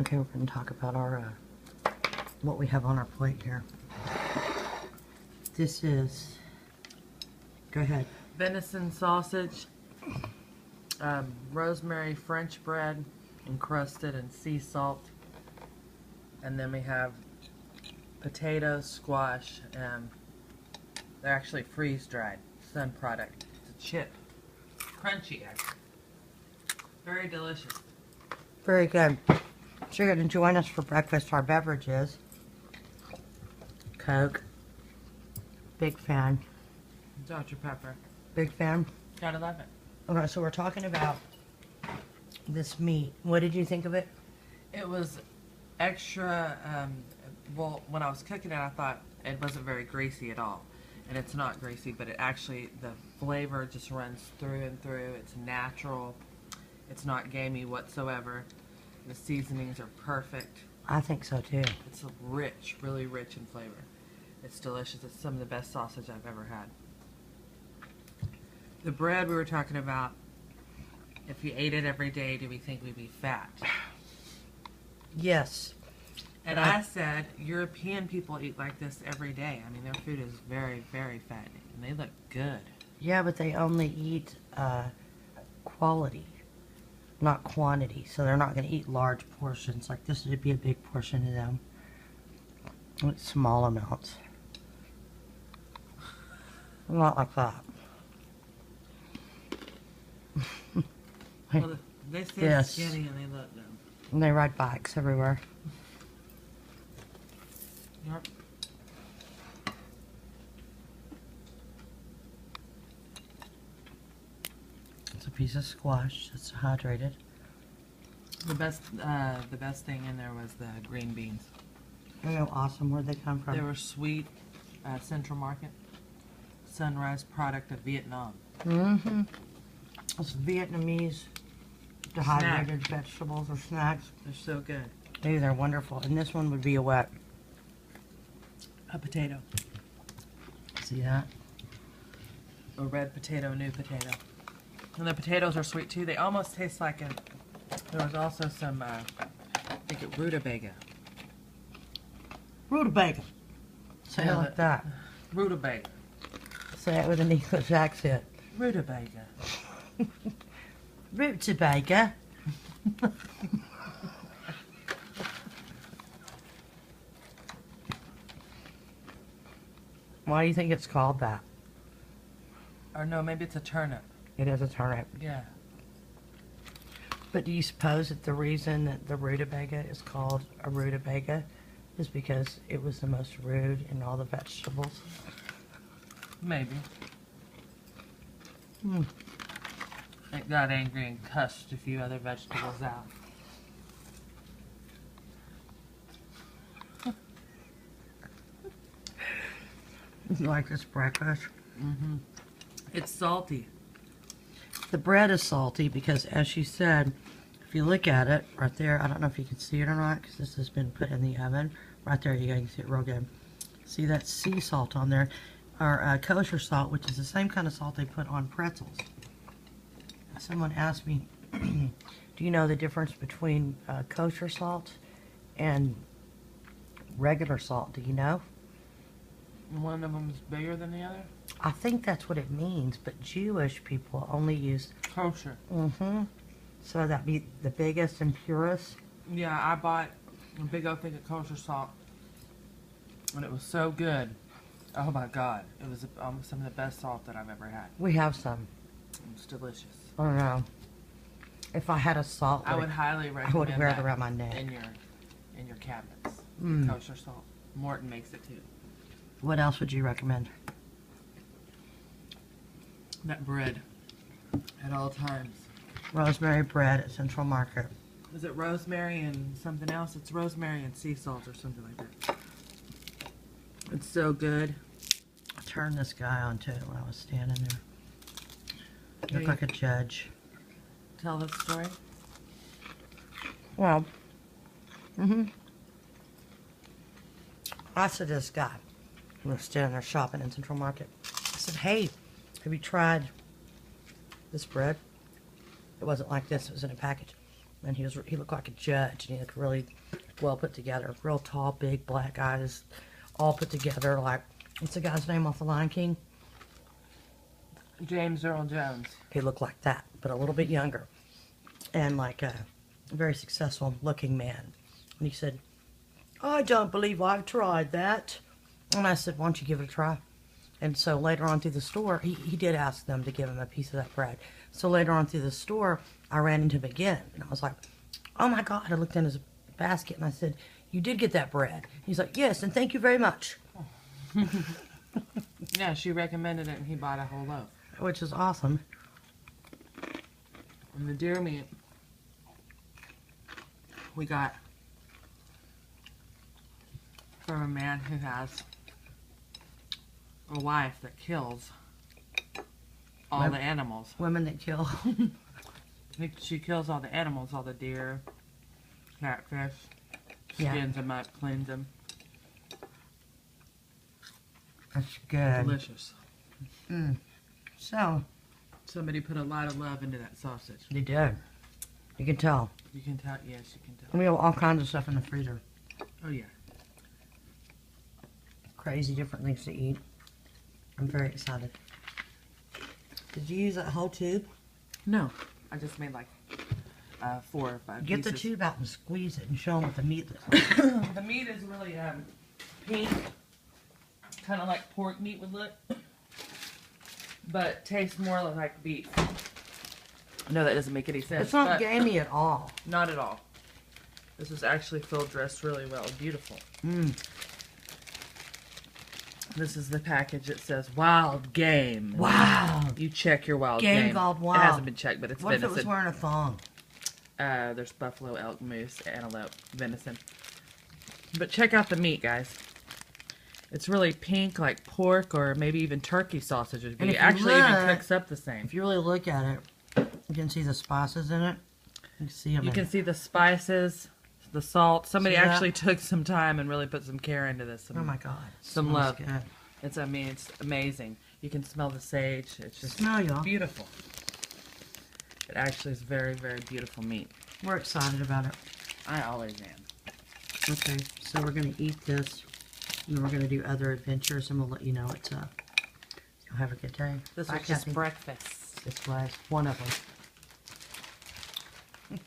Okay, we're going to talk about our what we have on our plate here. This is, go ahead. Venison sausage, rosemary French bread encrusted in sea salt, and then we have potatoes, squash, and they're actually freeze-dried, sun product. It's a chip, crunchy actually, very delicious. Very good. So you're going to join us for breakfast. Our beverages, Coke. Big fan. Dr. Pepper, Big fan. gotta love it. Okay, so we're talking about this meat. What did you think of it? It was extra, well, when I was cooking it, I thought it wasn't very greasy at all. And it's not greasy, but it actually, the flavor just runs through and through. It's natural. It's not gamey whatsoever. The seasonings are perfect. I think so too. It's rich, really rich in flavor. It's delicious. It's some of the best sausage I've ever had. The bread we were talking about, if you ate it every day, do we think we'd be fat? Yes. And I said, European people eat like this every day. I mean, their food is very, very fattening. And they look good. Yeah, but they only eat quality, not quantity. So they're not going to eat large portions. Like this would be a big portion to them. It's small amounts. Not like that. Well, they stay Yes. skinny and they look good. And they ride bikes everywhere. Yep. It's a piece of squash that's hydrated. The best thing in there was the green beans. Oh, awesome. Where'd they come from? They were sweet, Central Market, Sunrise product of Vietnam. Mm-hmm. It's Vietnamese dehydrated vegetables or snacks. They're so good. Hey, they're wonderful. And this one would be a wet. A potato. See that? A red potato, new potato. And the potatoes are sweet too. They almost taste like there was also some, I think it rutabaga. Rutabaga. Say it like that. Rutabaga. Say it with an English accent. Rutabaga. Rutabaga. Why do you think it's called that? Or no, maybe it's a turnip. It is a turnip. Yeah. But do you suppose that the reason that the rutabaga is called a rutabaga is because it was the most rude in all the vegetables? Maybe. Hmm. It got angry and cussed a few other vegetables out. You like this breakfast? Mm-hmm. It's salty. The bread is salty because, as she said, if you look at it right there, I don't know if you can see it or not because this has been put in the oven. Right there, you can see it real good. See that sea salt on there, or kosher salt, which is the same kind of salt they put on pretzels. Someone asked me, do you know the difference between kosher salt and regular salt? Do you know? One of them is bigger than the other? I think that's what it means, but Jewish people only use... Kosher. Mm-hmm. So that'd be the biggest and purest. Yeah, I bought a big old thing of kosher salt, and it was so good. Oh my God. It was some of the best salt that I've ever had. We have some. It's delicious. I don't know. If I had a salt, I would highly recommend I would wear it that around my neck. in your cabinets. Mm. Kosher salt. Morton makes it too. What else would you recommend? That bread at all times. Rosemary bread at Central Market. Is it rosemary and something else? It's rosemary and sea salt or something like that. It's so good. I turned this guy on too when I was standing there. Okay. Looked like a judge. Tell the story. Well, I said to this guy who was standing there shopping in Central Market, I said, hey, have you tried this bread? It wasn't like this, it was in a package. and he looked like a judge, and he looked really well put together. Real tall, big, black eyes, all put together. Like, what's the guy's name off The Lion King? James Earl Jones. He looked like that, but a little bit younger, and like a very successful looking man. And he said, "I don't believe I've tried that." And I said, "Why don't you give it a try?" And so later on through the store, he did ask them to give him a piece of that bread. So later on through the store, I ran into him again, and I was like, "Oh my God!" I looked in his basket, and I said, "You did get that bread?" He's like, "Yes, and thank you very much." Yeah, she recommended it, and he bought a whole loaf. Which is awesome. And the deer meat we got from a man who has a wife that kills all Women- the animals. Women that kill. She kills all the animals, all the deer, catfish, Yeah. skins them up, cleans them. That's good. Delicious. So, Somebody put a lot of love into that sausage. they did. You can tell. You can tell, yes, you can tell. And we have all kinds of stuff in the freezer. Oh, yeah. Crazy different things to eat. I'm very excited. Did you use that whole tube? No, I just made like 4 or 5 Get pieces. the tube out and squeeze it and show them what the meat looks like. The meat is really pink, kind of like pork meat would look, but tastes more like beef. No, that doesn't make any sense. It's not but gamey at all. Not at all. This is actually field dressed really well. Beautiful. This is the package that says wild game. Wow. You check your wild Game game. called wild. It hasn't been checked, but it's What if it was venison. wearing a thong? There's buffalo, elk, moose, antelope, venison. But check out the meat, guys. It's really pink, like pork or maybe even turkey sausage would And be. if you Actually, even look- cooks up the same. If you really look at it, you can see the spices in it. You can see them. You can see the spices, the salt. Somebody See that? actually took some time and really put some care into this. Oh my God. Some Smells love. Good. It's amazing. You can smell the sage. It's just Smell, y'all. beautiful. It actually is very, very beautiful meat. We're excited about it. I always am. Okay, so we're going to eat this, and then we're going to do other adventures, and we'll let you know what's up. You'll have a good day. This Bye, was just Kathy. breakfast. This was one of them.